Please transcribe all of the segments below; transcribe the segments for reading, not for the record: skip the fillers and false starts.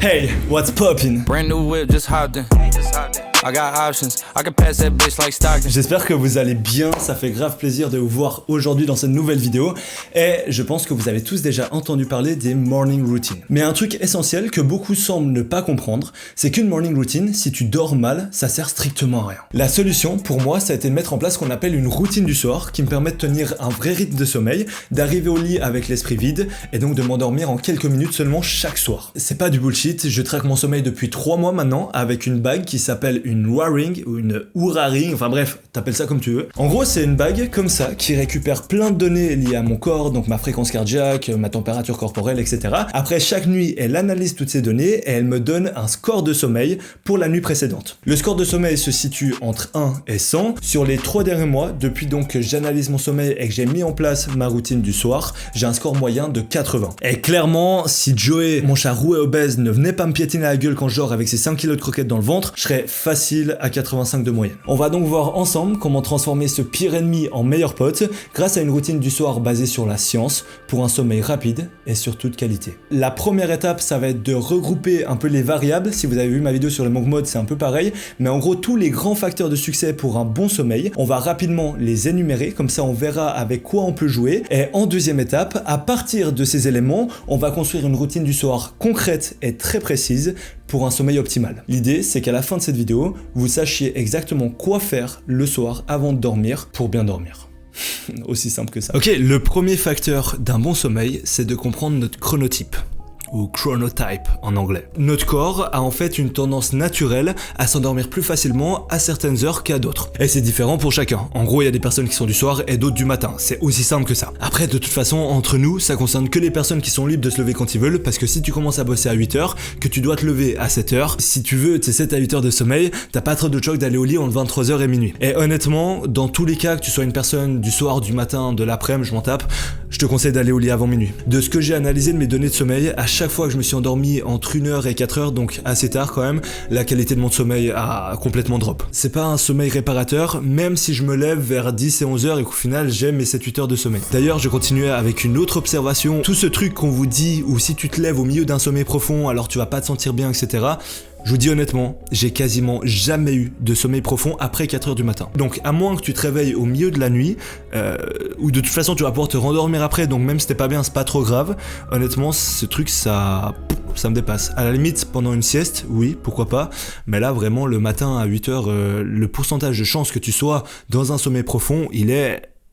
Hey, what's poppin'? Brand new whip, just hopped in. I got options. I can pass that bitch like Stockton. J'espère que vous allez bien, ça fait grave plaisir de vous voir aujourd'hui dans cette nouvelle vidéo et je pense que vous avez tous déjà entendu parler des morning routines. Mais un truc essentiel que beaucoup semblent ne pas comprendre, c'est qu'une morning routine, si tu dors mal, ça sert strictement à rien. La solution pour moi, ça a été de mettre en place ce qu'on appelle une routine du soir qui me permet de tenir un vrai rythme de sommeil, d'arriver au lit avec l'esprit vide et donc de m'endormir en quelques minutes seulement chaque soir. C'est pas du bullshit, je traque mon sommeil depuis 3 mois maintenant avec une bague qui s'appelle une Oura Ring ou une Oura Ring, enfin bref, t'appelles ça comme tu veux. En gros, c'est une bague comme ça qui récupère plein de données liées à mon corps, donc ma fréquence cardiaque, ma température corporelle, etc. Après chaque nuit, elle analyse toutes ces données et elle me donne un score de sommeil pour la nuit précédente. Le score de sommeil se situe entre 1 et 100. Sur les 3 derniers mois, depuis donc que j'analyse mon sommeil et que j'ai mis en place ma routine du soir, j'ai un score moyen de 80. Et clairement, si Joey, mon chat roux et obèse, ne venait pas me piétiner la gueule quand je dors avec ses 5 kilos de croquettes dans le ventre, je serais facile à 85 de moyenne. On va donc voir ensemble comment transformer ce pire ennemi en meilleur pote grâce à une routine du soir basée sur la science pour un sommeil rapide et surtout de qualité. La première étape, ça va être de regrouper un peu les variables. Si vous avez vu ma vidéo sur le monk mode, c'est un peu pareil, mais en gros tous les grands facteurs de succès pour un bon sommeil, on va rapidement les énumérer, comme ça on verra avec quoi on peut jouer. Et en deuxième étape, à partir de ces éléments, on va construire une routine du soir concrète et très précise pour un sommeil optimal. L'idée, c'est qu'à la fin de cette vidéo, vous sachiez exactement quoi faire le soir avant de dormir pour bien dormir. Aussi simple que ça. Ok, le premier facteur d'un bon sommeil, c'est de comprendre notre chronotype, ou chronotype en anglais. Notre corps a en fait une tendance naturelle à s'endormir plus facilement à certaines heures qu'à d'autres. Et c'est différent pour chacun. En gros, il y a des personnes qui sont du soir et d'autres du matin. C'est aussi simple que ça. Après, de toute façon, entre nous, ça concerne que les personnes qui sont libres de se lever quand ils veulent, parce que si tu commences à bosser à 8h, que tu dois te lever à 7h, si tu veux tes 7 à 8 heures de sommeil, t'as pas trop de choc d'aller au lit entre 23h et minuit. Et honnêtement, dans tous les cas, que tu sois une personne du soir, du matin, de l'après-midi, je m'en tape, je te conseille d'aller au lit avant minuit. De ce que j'ai analysé de mes données de sommeil, à chaque fois que je me suis endormi entre 1h et 4h, donc assez tard quand même, la qualité de mon sommeil a complètement drop. C'est pas un sommeil réparateur, même si je me lève vers 10 et 11h et qu'au final j'ai mes 7-8 heures de sommeil. D'ailleurs, je continuais avec une autre observation. Tout ce truc qu'on vous dit, ou si tu te lèves au milieu d'un sommeil profond, alors tu vas pas te sentir bien, etc. Je vous dis honnêtement, j'ai quasiment jamais eu de sommeil profond après 4h du matin. Donc à moins que tu te réveilles au milieu de la nuit, ou de toute façon tu vas pouvoir te rendormir après, donc même si t'es pas bien, c'est pas trop grave. Honnêtement, ce truc, ça me dépasse. À la limite, pendant une sieste, oui, pourquoi pas, mais là vraiment le matin à 8h, le pourcentage de chance que tu sois dans un sommeil profond,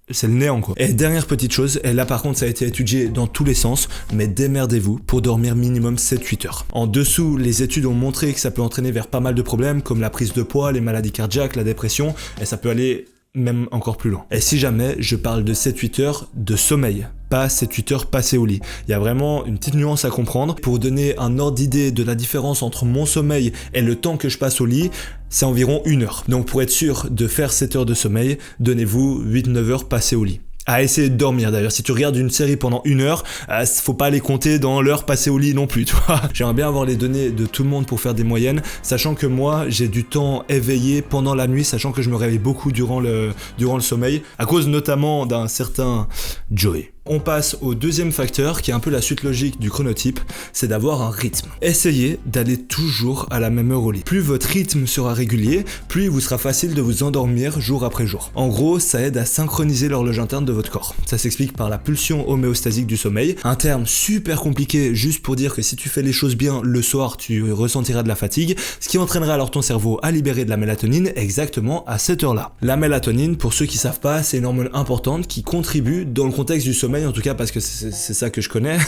c'est le néant quoi. Et dernière petite chose, et là par contre ça a été étudié dans tous les sens, mais démerdez-vous pour dormir minimum 7-8 heures. En dessous, les études ont montré que ça peut entraîner vers pas mal de problèmes comme la prise de poids, les maladies cardiaques, la dépression, et ça peut aller même encore plus loin. Et si jamais je parle de 7-8 heures de sommeil, pas 7-8 heures passées au lit. Il y a vraiment une petite nuance à comprendre. Pour donner un ordre d'idée de la différence entre mon sommeil et le temps que je passe au lit, c'est environ 1 heure. Donc pour être sûr de faire 7 heures de sommeil, donnez-vous 8-9 heures passées au lit. À essayer de dormir d'ailleurs, si tu regardes une série pendant 1 heure, faut pas les compter dans l'heure passée au lit non plus, tu vois. J'aimerais bien avoir les données de tout le monde pour faire des moyennes, sachant que moi j'ai du temps éveillé pendant la nuit, sachant que je me réveille beaucoup durant le sommeil, à cause notamment d'un certain Joey. On passe au deuxième facteur qui est un peu la suite logique du chronotype, c'est d'avoir un rythme. Essayez d'aller toujours à la même heure au lit. Plus votre rythme sera régulier, plus il vous sera facile de vous endormir jour après jour. En gros, ça aide à synchroniser l'horloge interne de votre corps. Ça s'explique par la pulsion homéostasique du sommeil, un terme super compliqué juste pour dire que si tu fais les choses bien le soir, tu ressentiras de la fatigue, ce qui entraînera alors ton cerveau à libérer de la mélatonine exactement à cette heure-là. La mélatonine, pour ceux qui savent pas, c'est une hormone importante qui contribue dans le contexte du sommeil, en tout cas parce que c'est ça que je connais,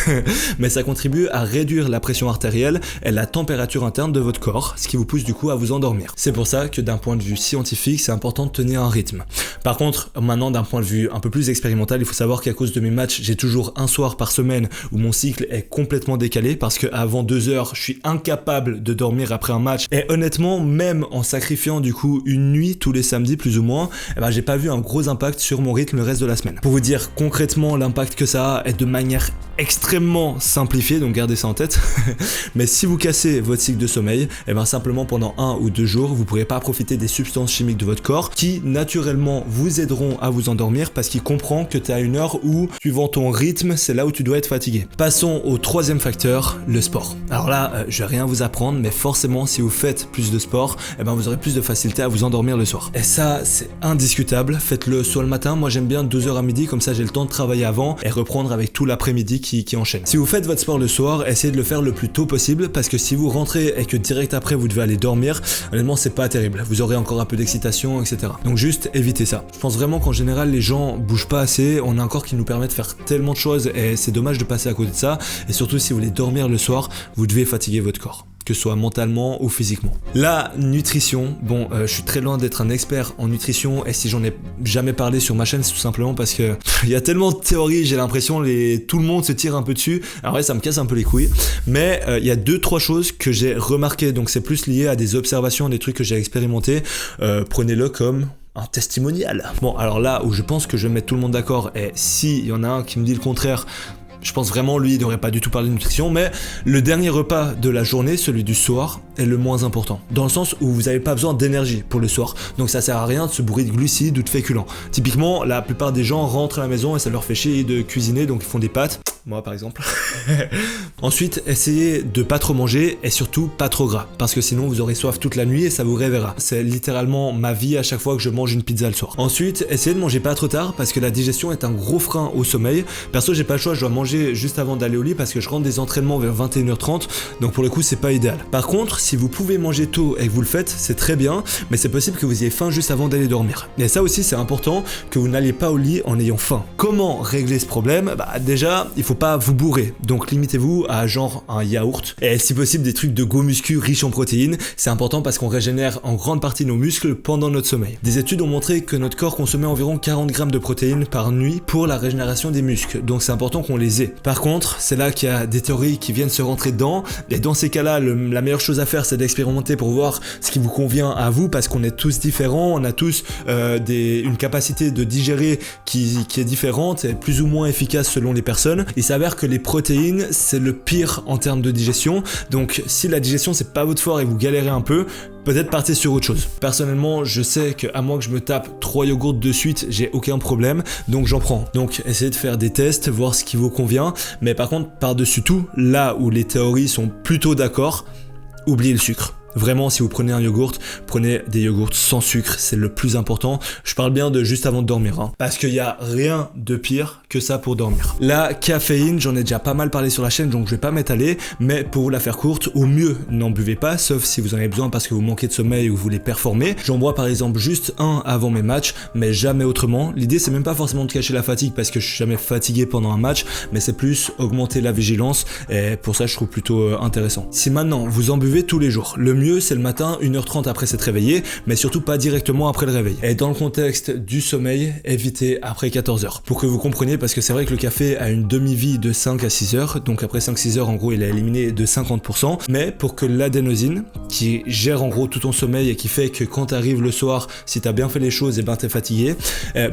mais ça contribue à réduire la pression artérielle et la température interne de votre corps, ce qui vous pousse du coup à vous endormir. C'est pour ça que d'un point de vue scientifique, c'est important de tenir un rythme. Par contre, maintenant d'un point de vue un peu plus expérimental, il faut savoir qu'à cause de mes matchs, j'ai toujours un soir par semaine où mon cycle est complètement décalé parce qu'avant 2 heures, je suis incapable de dormir après un match. Et honnêtement, même en sacrifiant du coup une nuit tous les samedis plus ou moins, j'ai pas vu un gros impact sur mon rythme le reste de la semaine. Pour vous dire concrètement l'impact l'impact que ça a est de manière extrêmement simplifiée, donc gardez ça en tête. Mais si vous cassez votre cycle de sommeil, et bien simplement pendant 1 ou 2 jours, vous ne pourrez pas profiter des substances chimiques de votre corps qui naturellement vous aideront à vous endormir parce qu'il comprend que tu es à une heure où, suivant ton rythme, c'est là où tu dois être fatigué. Passons au troisième facteur, le sport. Alors là, je vais rien vous apprendre, mais forcément, si vous faites plus de sport, et ben vous aurez plus de facilité à vous endormir le soir. Et ça, c'est indiscutable. Faites-le soit le matin, moi j'aime bien 2h à midi, comme ça j'ai le temps de travailler avant et reprendre avec tout l'après-midi qui enchaîne. Si vous faites votre sport le soir, essayez de le faire le plus tôt possible parce que si vous rentrez et que direct après vous devez aller dormir, honnêtement c'est pas terrible. Vous aurez encore un peu d'excitation, etc. Donc juste évitez ça. Je pense vraiment qu'en général les gens bougent pas assez, on a un corps qui nous permet de faire tellement de choses et c'est dommage de passer à côté de ça. Et surtout si vous voulez dormir le soir, vous devez fatiguer votre corps, que ce soit mentalement ou physiquement. La nutrition, bon, je suis très loin d'être un expert en nutrition et si j'en ai jamais parlé sur ma chaîne, c'est tout simplement parce que il y a tellement de théories, j'ai l'impression tout le monde se tire un peu dessus. Alors ouais, ça me casse un peu les couilles, mais il y a 2-3 choses que j'ai remarquées, donc c'est plus lié à des observations, des trucs que j'ai expérimentés. Prenez-le comme un testimonial. Bon, alors là où je pense que je vais mettre tout le monde d'accord, et s'il y en a un qui me dit le contraire, je pense vraiment lui il devrait pas du tout parler de nutrition, mais le dernier repas de la journée, celui du soir, est le moins important. Dans le sens où vous n'avez pas besoin d'énergie pour le soir. Donc ça sert à rien de se bourrer de glucides ou de féculents. Typiquement, la plupart des gens rentrent à la maison et ça leur fait chier de cuisiner, donc ils font des pâtes. Moi par exemple. Ensuite, essayez de pas trop manger et surtout pas trop gras. Parce que sinon vous aurez soif toute la nuit et ça vous réveillera. C'est littéralement ma vie à chaque fois que je mange une pizza le soir. Ensuite, essayez de manger pas trop tard parce que la digestion est un gros frein au sommeil. Perso, j'ai pas le choix, je dois manger juste avant d'aller au lit parce que je rentre des entraînements vers 21h30, donc pour le coup c'est pas idéal. Par contre, si vous pouvez manger tôt et que vous le faites, c'est très bien, mais c'est possible que vous ayez faim juste avant d'aller dormir. Et ça aussi c'est important, que vous n'alliez pas au lit en ayant faim. Comment régler ce problème? Déjà, il faut pas vous bourrer, donc limitez-vous à genre un yaourt, et si possible des trucs de go muscu riches en protéines. C'est important parce qu'on régénère en grande partie nos muscles pendant notre sommeil. Des études ont montré que notre corps consommait environ 40 grammes de protéines par nuit pour la régénération des muscles, donc c'est important qu'on les ait. Par contre, c'est là qu'il y a des théories qui viennent se rentrer dedans, et dans ces cas-là, la meilleure chose à faire, c'est d'expérimenter pour voir ce qui vous convient à vous, parce qu'on est tous différents, on a tous une capacité de digérer qui est différente et plus ou moins efficace selon les personnes. Il s'avère que les protéines, c'est le pire en termes de digestion, donc si la digestion c'est pas votre fort et vous galérez un peu, peut-être partez sur autre chose. Personnellement, je sais qu'à moins que je me tape 3 yogourts de suite, j'ai aucun problème, donc j'en prends. Donc essayez de faire des tests, voir ce qui vous convient, mais par contre, par-dessus tout, là où les théories sont plutôt d'accord, oubliez le sucre. Vraiment, si vous prenez un yogourt, prenez des yogourts sans sucre, c'est le plus important. Je parle bien de juste avant de dormir, hein, parce qu'il n'y a rien de pire que ça pour dormir. La caféine, j'en ai déjà pas mal parlé sur la chaîne, donc je vais pas m'étaler, mais pour la faire courte, au mieux, n'en buvez pas, sauf si vous en avez besoin parce que vous manquez de sommeil ou vous voulez performer. J'en bois par exemple juste un avant mes matchs, mais jamais autrement. L'idée, c'est même pas forcément de cacher la fatigue, parce que je suis jamais fatigué pendant un match, mais c'est plus augmenter la vigilance, et pour ça, je trouve plutôt intéressant. Si maintenant, vous en buvez tous les jours, le mieux c'est le matin, 1h30 après s'être réveillé, mais surtout pas directement après le réveil. Et dans le contexte du sommeil, évitez après 14h. Pour que vous compreniez, parce que c'est vrai que le café a une demi-vie de 5 à 6 heures, donc après 5-6 heures en gros il est éliminé de 50%, mais pour que l'adénosine, qui gère en gros tout ton sommeil et qui fait que quand t'arrives le soir, si t'as bien fait les choses, et ben t'es fatigué,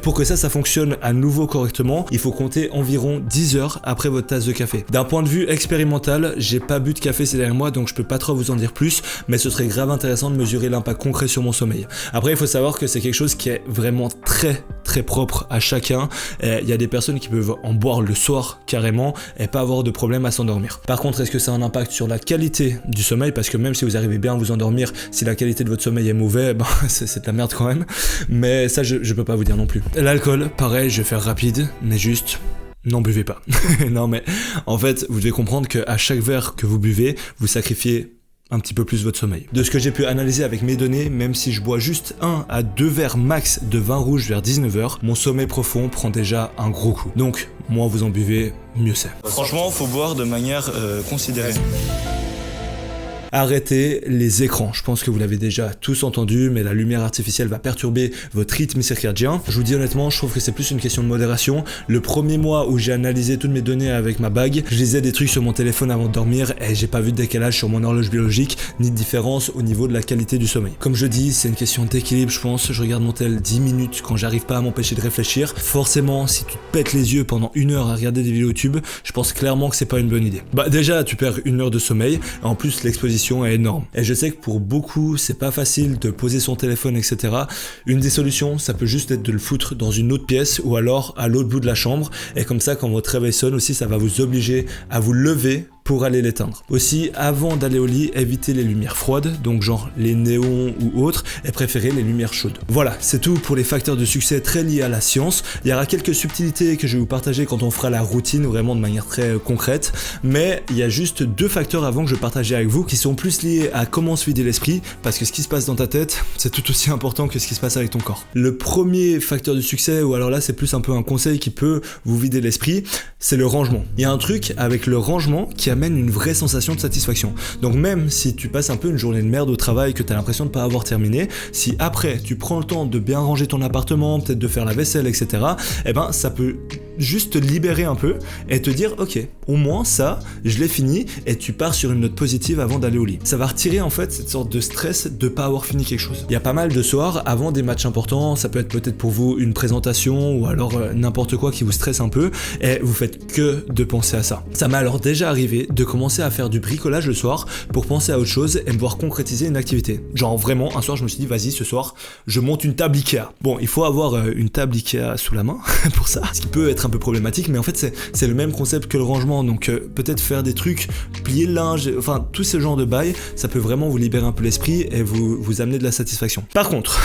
pour que ça fonctionne à nouveau correctement, il faut compter environ 10 heures après votre tasse de café. D'un point de vue expérimental, j'ai pas bu de café ces derniers mois, donc je peux pas trop vous en dire plus, mais ce serait grave intéressant de mesurer l'impact concret sur mon sommeil. Après, il faut savoir que c'est quelque chose qui est vraiment très propre à chacun. Il y a des personnes qui peuvent en boire le soir carrément et pas avoir de problème à s'endormir. Par contre, est-ce que ça a un impact sur la qualité du sommeil? Parce que même si vous arrivez bien à vous endormir, si la qualité de votre sommeil est mauvaise, ben, c'est de la merde quand même. Mais ça, je peux pas vous dire non plus. L'alcool, pareil, je vais faire rapide, mais juste... n'en buvez pas. Non mais, en fait, vous devez comprendre qu'à chaque verre que vous buvez, vous sacrifiez un petit peu plus votre sommeil. De ce que j'ai pu analyser avec mes données, même si je bois juste 1 à 2 verres max de vin rouge vers 19h, mon sommeil profond prend déjà un gros coup. Donc, moins vous en buvez, mieux c'est. Franchement, faut boire de manière considérée. Arrêtez les écrans. Je pense que vous l'avez déjà tous entendu, mais la lumière artificielle va perturber votre rythme circadien. Je vous dis honnêtement, je trouve que c'est plus une question de modération. Le premier mois où j'ai analysé toutes mes données avec ma bague, je lisais des trucs sur mon téléphone avant de dormir et j'ai pas vu de décalage sur mon horloge biologique, ni de différence au niveau de la qualité du sommeil. Comme je dis, c'est une question d'équilibre, je pense. Je regarde mon tel 10 minutes quand j'arrive pas à m'empêcher de réfléchir. Forcément, si tu te pètes les yeux pendant 1 heure à regarder des vidéos YouTube, je pense clairement que c'est pas une bonne idée. Bah déjà, tu perds 1 heure de sommeil, et en plus l'exposition est énorme. Et je sais que pour beaucoup, c'est pas facile de poser son téléphone, etc. Une des solutions, ça peut juste être de le foutre dans une autre pièce ou alors à l'autre bout de la chambre. Et comme ça, quand votre réveil sonne aussi, ça va vous obliger à vous lever pour aller l'éteindre. Aussi, avant d'aller au lit, évitez les lumières froides, donc genre les néons ou autres, et préférez les lumières chaudes. Voilà, c'est tout pour les facteurs de succès très liés à la science. Il y aura quelques subtilités que je vais vous partager quand on fera la routine, vraiment de manière très concrète, mais il y a juste 2 facteurs avant que je partageais avec vous qui sont plus liés à comment se vider l'esprit, parce que ce qui se passe dans ta tête, c'est tout aussi important que ce qui se passe avec ton corps. Le premier facteur de succès, ou alors là c'est plus un peu un conseil qui peut vous vider l'esprit, c'est le rangement. Il y a un truc avec le rangement qui amène une vraie sensation de satisfaction. Donc même si tu passes un peu une journée de merde au travail que tu as l'impression de pas avoir terminé, si après tu prends le temps de bien ranger ton appartement, peut-être de faire la vaisselle, etc., eh ben ça peut juste te libérer un peu et te dire ok, au moins ça, je l'ai fini, et tu pars sur une note positive avant d'aller au lit. Ça va retirer en fait cette sorte de stress de pas avoir fini quelque chose. Il y a pas mal de soirs avant des matchs importants, ça peut être peut-être pour vous une présentation ou alors n'importe quoi qui vous stresse un peu, et vous faites que de penser à ça. Ça m'est alors déjà arrivé de commencer à faire du bricolage le soir pour penser à autre chose et me voir concrétiser une activité. Genre vraiment, un soir je me suis dit vas-y, ce soir je monte une table Ikea. Bon, il faut avoir une table Ikea sous la main pour ça, ce qui peut être un peu problématique, mais en fait c'est le même concept que le rangement, donc peut-être faire des trucs, plier le linge, enfin tout ce genre de bail, ça peut vraiment vous libérer un peu l'esprit et vous amener de la satisfaction. Par contre,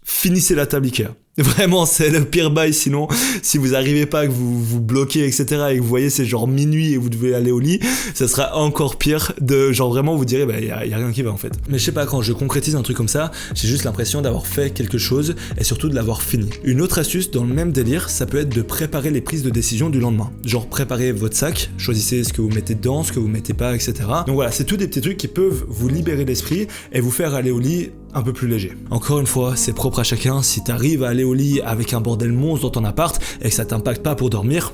finissez la table Ikea. Vraiment, c'est le pire bail, sinon, si vous arrivez pas, que vous vous bloquez, etc., et que vous voyez c'est genre minuit et vous devez aller au lit, ça sera encore pire de genre vraiment vous direz bah y a rien qui va en fait. Mais je sais pas, quand je concrétise un truc comme ça, j'ai juste l'impression d'avoir fait quelque chose et surtout de l'avoir fini. Une autre astuce dans le même délire, ça peut être de préparer les prises de décision du lendemain. Genre préparez votre sac, choisissez ce que vous mettez dedans, ce que vous mettez pas, etc. Donc voilà, c'est tous des petits trucs qui peuvent vous libérer l'esprit et vous faire aller au lit un peu plus léger. Encore une fois, c'est propre à chacun. Si t'arrives à aller au lit avec un bordel monstre dans ton appart et que ça t'impacte pas pour dormir,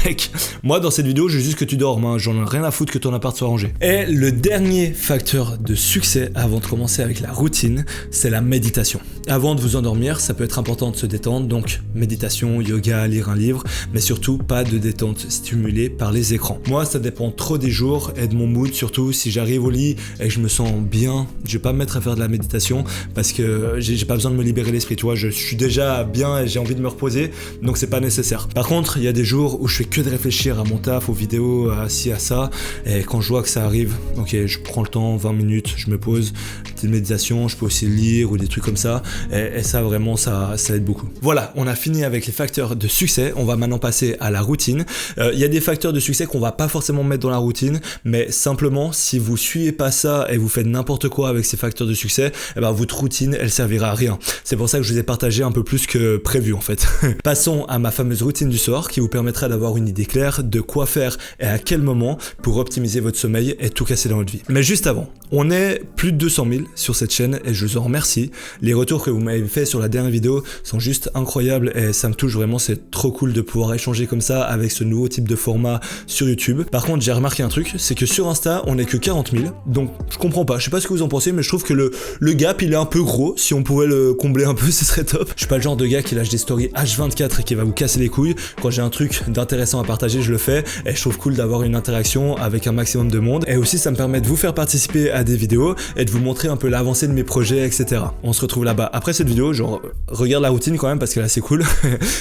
mec, moi dans cette vidéo je veux juste que tu dormes, hein. J'en ai rien à foutre que ton appart soit rangé. Et le dernier facteur de succès avant de commencer avec la routine, c'est la méditation. Avant de vous endormir, ça peut être important de se détendre, donc méditation, yoga, lire un livre, mais surtout pas de détente stimulée par les écrans. Moi ça dépend trop des jours et de mon mood, surtout si j'arrive au lit et que je me sens bien, je vais pas me mettre à faire de la méditation parce que j'ai pas besoin de me libérer l'esprit, tu vois, je suis déjà bien et j'ai envie de me reposer, donc c'est pas nécessaire. Par contre, il y a des jours où je fais que de réfléchir à mon taf, aux vidéos, à ci, à ça, et quand je vois que ça arrive, ok, je prends le temps, 20 minutes, je me pose, petite méditation, je peux aussi lire ou des trucs comme ça, et ça vraiment, ça aide beaucoup. Voilà, on a fini avec les facteurs de succès, on va maintenant passer à la routine. Il y a des facteurs de succès qu'on va pas forcément mettre dans la routine, mais simplement, si vous suivez pas ça et vous faites n'importe quoi avec ces facteurs de succès, eh ben, votre routine, elle servira à rien. C'est pour ça que je vous ai partagé un peu plus que prévu en fait. Passons à ma fameuse routine du soir qui vous permettra d'avoir une idée claire de quoi faire et à quel moment pour optimiser votre sommeil et tout casser dans votre vie. Mais juste avant, on est plus de 200 000 sur cette chaîne et je vous en remercie. Les retours que vous m'avez fait sur la dernière vidéo sont juste incroyables et ça me touche vraiment, c'est trop cool de pouvoir échanger comme ça avec ce nouveau type de format sur YouTube. Par contre, j'ai remarqué un truc, c'est que sur Insta, on est que 40 000, donc je comprends pas, je sais pas ce que vous en pensez, mais je trouve que le gap il est un peu gros, si on pouvait le combler un peu, ce serait top. Je suis pas le genre de gars qui lâche des stories H24 et qui va vous casser les couilles. Quand j'ai un truc d'intéressant à partager, je le fais et je trouve cool d'avoir une interaction avec un maximum de monde, et aussi ça me permet de vous faire participer à des vidéos et de vous montrer un peu l'avancée de mes projets, etc. On se retrouve là-bas après cette vidéo, genre regarde la routine quand même parce que là c'est cool.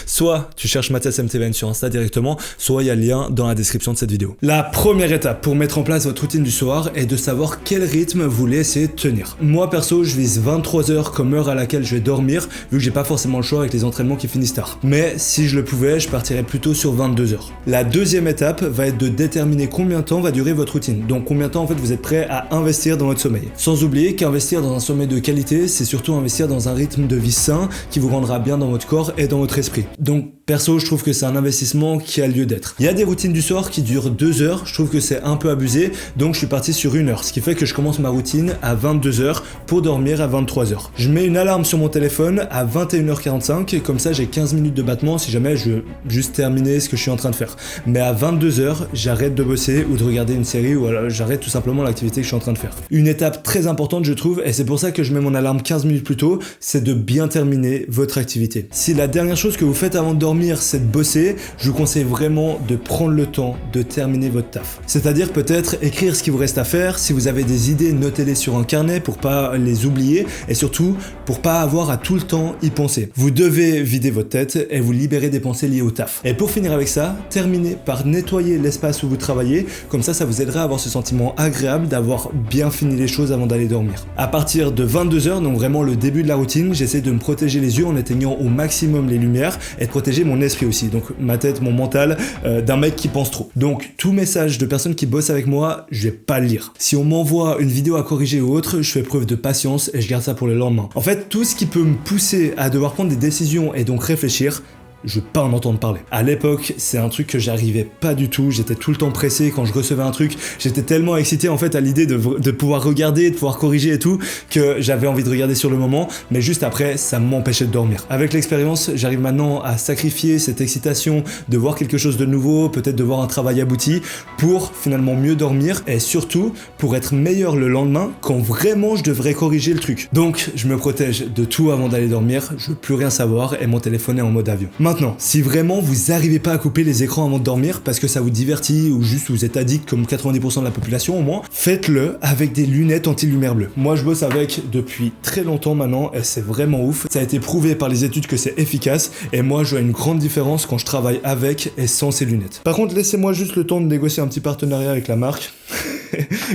Soit tu cherches Mathias MTVN sur Insta directement, soit il y a le lien dans la description de cette vidéo. La première étape pour mettre en place votre routine du soir est de savoir quel rythme vous voulez essayer de tenir. Moi perso, je vise 23 heures comme heure à laquelle je vais dormir, vu que j'ai pas forcément le choix avec les entraînements qui finissent tard. Mais si je le pouvais, je partirais plutôt sur 22 heures. La deuxième étape va être de déterminer combien de temps va durer votre routine. Donc combien de temps en fait vous êtes prêt à investir dans votre sommeil. Sans oublier qu'investir dans un sommeil de qualité, c'est surtout investir dans un rythme de vie sain qui vous rendra bien dans votre corps et dans votre esprit. Donc Perso, je trouve que c'est un investissement qui a lieu d'être. Il y a des routines du soir qui durent 2 heures, je trouve que c'est un peu abusé, donc je suis parti sur 1 heure, ce qui fait que je commence ma routine à 22 heures pour dormir à 23 heures. Je mets une alarme sur mon téléphone à 21h45, et comme ça j'ai 15 minutes de battement si jamais je veux juste terminer ce que je suis en train de faire. Mais à 22 heures, j'arrête de bosser ou de regarder une série, ou alors j'arrête tout simplement l'activité que je suis en train de faire. Une étape très importante, je trouve, et c'est pour ça que je mets mon alarme 15 minutes plus tôt, c'est de bien terminer votre activité. Si la dernière chose que vous faites avant de dormir, c'est de bosser, je vous conseille vraiment de prendre le temps de terminer votre taf. C'est-à-dire peut-être écrire ce qu'il vous reste à faire, si vous avez des idées, notez-les sur un carnet pour pas les oublier, et surtout pour pas avoir à tout le temps y penser. Vous devez vider votre tête et vous libérer des pensées liées au taf. Et pour finir avec ça, terminez par nettoyer l'espace où vous travaillez, comme ça vous aidera à avoir ce sentiment agréable d'avoir bien fini les choses avant d'aller dormir. À partir de 22h, donc vraiment le début de la routine, j'essaie de me protéger les yeux en éteignant au maximum les lumières et de protéger mon esprit aussi, donc ma tête, mon mental, d'un mec qui pense trop. Donc tout message de personnes qui bossent avec moi, je vais pas le lire. Si on m'envoie une vidéo à corriger ou autre, je fais preuve de patience et je garde ça pour le lendemain. En fait, tout ce qui peut me pousser à devoir prendre des décisions et donc réfléchir, je veux pas en entendre parler. À l'époque, c'est un truc que j'arrivais pas du tout, j'étais tout le temps pressé quand je recevais un truc, j'étais tellement excité en fait à l'idée de pouvoir regarder, de pouvoir corriger et tout, que j'avais envie de regarder sur le moment, mais juste après, ça m'empêchait de dormir. Avec l'expérience, j'arrive maintenant à sacrifier cette excitation de voir quelque chose de nouveau, peut-être de voir un travail abouti, pour finalement mieux dormir, et surtout, pour être meilleur le lendemain, quand vraiment je devrais corriger le truc. Donc, je me protège de tout avant d'aller dormir, je veux plus rien savoir, et mon téléphone est en mode avion. Maintenant, si vraiment vous n'arrivez pas à couper les écrans avant de dormir parce que ça vous divertit ou juste vous êtes addict comme 90% de la population au moins, faites-le avec des lunettes anti-lumière bleue. Moi je bosse avec depuis très longtemps maintenant et c'est vraiment ouf. Ça a été prouvé par les études que c'est efficace et moi je vois une grande différence quand je travaille avec et sans ces lunettes. Par contre, laissez-moi juste le temps de négocier un petit partenariat avec la marque.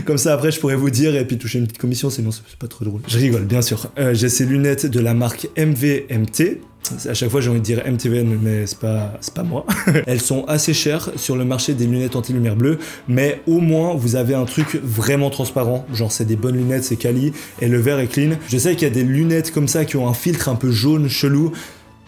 Comme ça après je pourrais vous dire et puis toucher une petite commission, sinon c'est pas trop drôle. Je rigole bien sûr. J'ai ces lunettes de la marque MVMT. À chaque fois j'ai envie de dire MTVN mais c'est pas moi. Elles sont assez chères sur le marché des lunettes anti-lumière bleue, mais au moins vous avez un truc vraiment transparent, genre c'est des bonnes lunettes, c'est quali et le verre est clean. Je sais qu'il y a des lunettes comme ça qui ont un filtre un peu jaune chelou.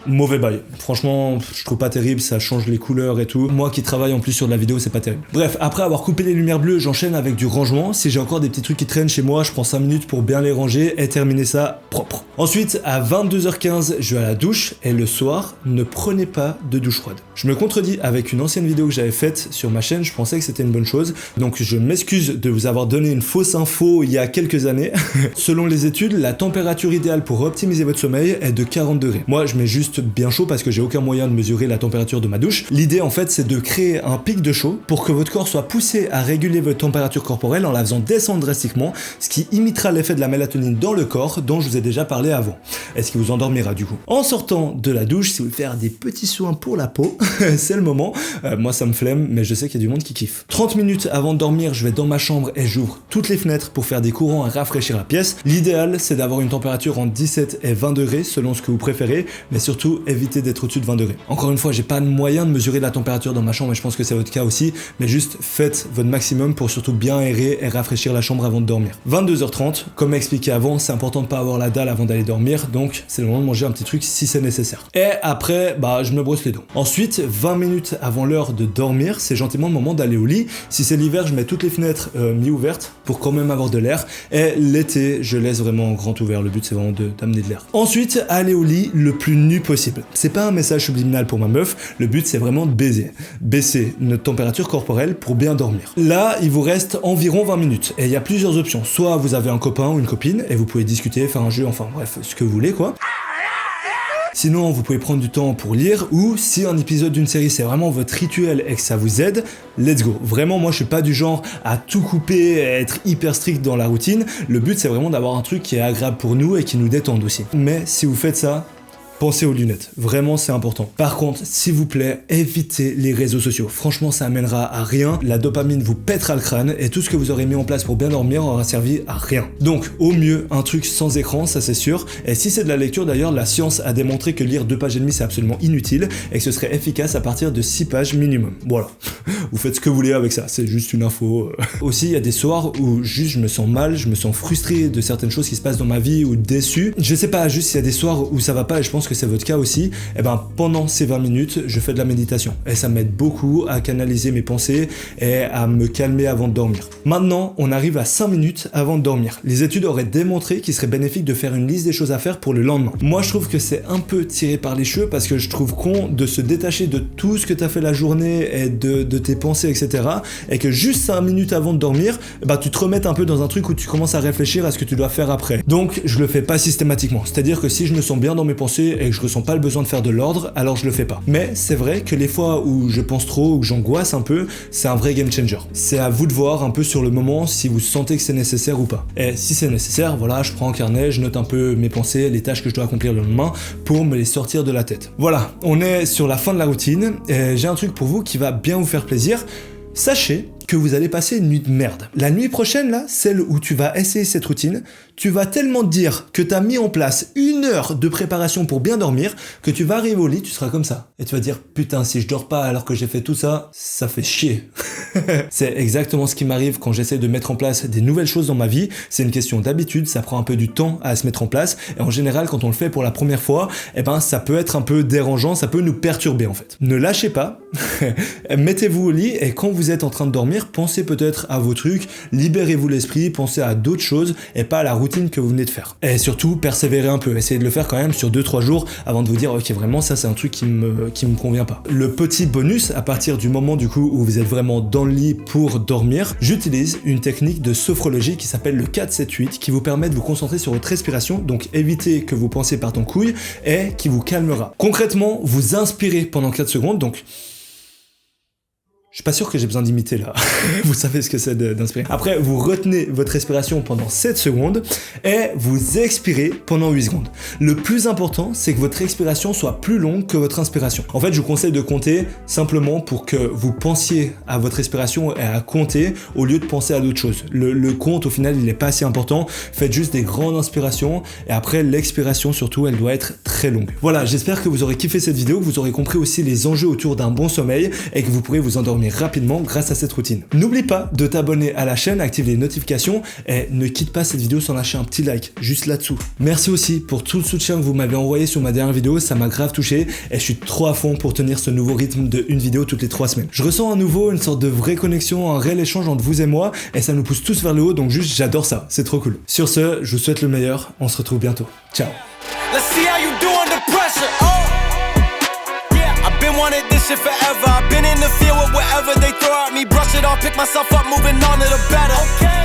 Mauvais bail. Franchement, je trouve pas terrible, ça change les couleurs et tout. Moi qui travaille en plus sur de la vidéo, c'est pas terrible. Bref, après avoir coupé les lumières bleues, j'enchaîne avec du rangement. Si j'ai encore des petits trucs qui traînent chez moi, je prends 5 minutes pour bien les ranger et terminer ça propre. Ensuite, à 22h15, je vais à la douche et le soir, ne prenez pas de douche froide. Je me contredis avec une ancienne vidéo que j'avais faite sur ma chaîne, je pensais que c'était une bonne chose. Donc je m'excuse de vous avoir donné une fausse info il y a quelques années. Selon les études, la température idéale pour optimiser votre sommeil est de 40 degrés. Moi, je mets juste bien chaud parce que j'ai aucun moyen de mesurer la température de ma douche. L'idée en fait c'est de créer un pic de chaud pour que votre corps soit poussé à réguler votre température corporelle en la faisant descendre drastiquement, ce qui imitera l'effet de la mélatonine dans le corps dont je vous ai déjà parlé avant. Et ce qui vous endormira du coup. En sortant de la douche, si vous voulez faire des petits soins pour la peau, c'est le moment. Moi ça me flemme mais je sais qu'il y a du monde qui kiffe. 30 minutes avant de dormir, je vais dans ma chambre et j'ouvre toutes les fenêtres pour faire des courants à rafraîchir la pièce. L'idéal c'est d'avoir une température entre 17 et 20 degrés selon ce que vous préférez, mais surtout éviter d'être au-dessus de 20 degrés. Encore une fois, j'ai pas de moyen de mesurer la température dans ma chambre et je pense que c'est votre cas aussi, mais juste faites votre maximum pour surtout bien aérer et rafraîchir la chambre avant de dormir. 22h30, comme expliqué avant, c'est important de pas avoir la dalle avant d'aller dormir, donc c'est le moment de manger un petit truc si c'est nécessaire. Et après, je me brosse les dents. Ensuite, 20 minutes avant l'heure de dormir, c'est gentiment le moment d'aller au lit. Si c'est l'hiver, je mets toutes les fenêtres mi-ouvertes pour quand même avoir de l'air, et l'été, je laisse vraiment grand ouvert. Le but c'est vraiment d'amener de l'air. Ensuite, aller au lit le plus nu possible. C'est pas un message subliminal pour ma meuf, le but c'est vraiment de baiser. Baisser notre température corporelle pour bien dormir. Là, il vous reste environ 20 minutes et il y a plusieurs options. Soit vous avez un copain ou une copine et vous pouvez discuter, faire un jeu, enfin bref, ce que vous voulez quoi. Sinon, vous pouvez prendre du temps pour lire, ou si un épisode d'une série c'est vraiment votre rituel et que ça vous aide, let's go. Vraiment, moi je suis pas du genre à tout couper et à être hyper strict dans la routine. Le but c'est vraiment d'avoir un truc qui est agréable pour nous et qui nous détende aussi. Mais si vous faites ça, pensez aux lunettes, vraiment c'est important. Par contre, s'il vous plaît, évitez les réseaux sociaux. Franchement, ça amènera à rien. La dopamine vous pètera le crâne et tout ce que vous aurez mis en place pour bien dormir aura servi à rien. Donc, au mieux, un truc sans écran, ça c'est sûr. Et si c'est de la lecture, d'ailleurs, la science a démontré que lire 2 pages et demie c'est absolument inutile et que ce serait efficace à partir de 6 pages minimum. Voilà. Vous faites ce que vous voulez avec ça, c'est juste une info. Aussi, il y a des soirs où juste je me sens mal, je me sens frustré de certaines choses qui se passent dans ma vie ou déçu. Je sais pas, juste il y a des soirs où ça va pas et je pense pense que c'est votre cas aussi, et ben pendant ces 20 minutes, je fais de la méditation. Et ça m'aide beaucoup à canaliser mes pensées et à me calmer avant de dormir. Maintenant, on arrive à 5 minutes avant de dormir. Les études auraient démontré qu'il serait bénéfique de faire une liste des choses à faire pour le lendemain. Moi, je trouve que c'est un peu tiré par les cheveux parce que je trouve con de se détacher de tout ce que tu as fait la journée et de tes pensées, etc. Et que juste 5 minutes avant de dormir, bah, tu te remettes un peu dans un truc où tu commences à réfléchir à ce que tu dois faire après. Donc, je le fais pas systématiquement. C'est-à-dire que si je me sens bien dans mes pensées et que je ressens pas le besoin de faire de l'ordre, alors je le fais pas. Mais c'est vrai que les fois où je pense trop ou que j'angoisse un peu, c'est un vrai game changer. C'est à vous de voir un peu sur le moment si vous sentez que c'est nécessaire ou pas. Et si c'est nécessaire, voilà, je prends un carnet, je note un peu mes pensées, les tâches que je dois accomplir le lendemain pour me les sortir de la tête. Voilà, on est sur la fin de la routine et j'ai un truc pour vous qui va bien vous faire plaisir. Sachez que vous allez passer une nuit de merde. La nuit prochaine, là, celle où tu vas essayer cette routine, tu vas tellement te dire que tu as mis en place 1 heure de préparation pour bien dormir que tu vas arriver au lit, tu seras comme ça. Et tu vas dire, putain, si je dors pas alors que j'ai fait tout ça, ça fait chier. C'est exactement ce qui m'arrive quand j'essaie de mettre en place des nouvelles choses dans ma vie. C'est une question d'habitude, ça prend un peu du temps à se mettre en place. Et en général, quand on le fait pour la première fois, eh ben, ça peut être un peu dérangeant, ça peut nous perturber en fait. Ne lâchez pas, mettez-vous au lit et quand vous êtes en train de dormir, pensez peut-être à vos trucs, libérez-vous l'esprit, pensez à d'autres choses et pas à la routine que vous venez de faire. Et surtout, persévérez un peu, essayez de le faire quand même sur 2-3 jours avant de vous dire ok, vraiment ça c'est un truc qui me convient pas. Le petit bonus, à partir du moment du coup où vous êtes vraiment dans le lit pour dormir, j'utilise une technique de sophrologie qui s'appelle le 4-7-8 qui vous permet de vous concentrer sur votre respiration, donc éviter que vos pensées partent en couille et qui vous calmera. Concrètement, vous inspirez pendant 4 secondes, donc je suis pas sûr que j'ai besoin d'imiter là. Vous savez ce que c'est d'inspirer. Après, vous retenez votre respiration pendant 7 secondes et vous expirez pendant 8 secondes. Le plus important, c'est que votre expiration soit plus longue que votre inspiration. En fait, je vous conseille de compter simplement pour que vous pensiez à votre respiration et à compter au lieu de penser à d'autres choses. Le compte, au final, il n'est pas assez important. Faites juste des grandes inspirations et après, l'expiration, surtout, elle doit être très longue. Voilà, j'espère que vous aurez kiffé cette vidéo, que vous aurez compris aussi les enjeux autour d'un bon sommeil et que vous pourrez vous endormir rapidement grâce à cette routine. N'oublie pas de t'abonner à la chaîne, active les notifications et ne quitte pas cette vidéo sans lâcher un petit like juste là-dessous. Merci aussi pour tout le soutien que vous m'avez envoyé sur ma dernière vidéo, ça m'a grave touché et je suis trop à fond pour tenir ce nouveau rythme de une vidéo toutes les 3 semaines. Je ressens à nouveau une sorte de vraie connexion, un réel échange entre vous et moi et ça nous pousse tous vers le haut, donc juste j'adore ça, c'est trop cool. Sur ce, je vous souhaite le meilleur, on se retrouve bientôt. Ciao. Wanted this shit forever. I've been in the field with whatever they throw at me. Brush it off, pick myself up, moving on to the better. Okay.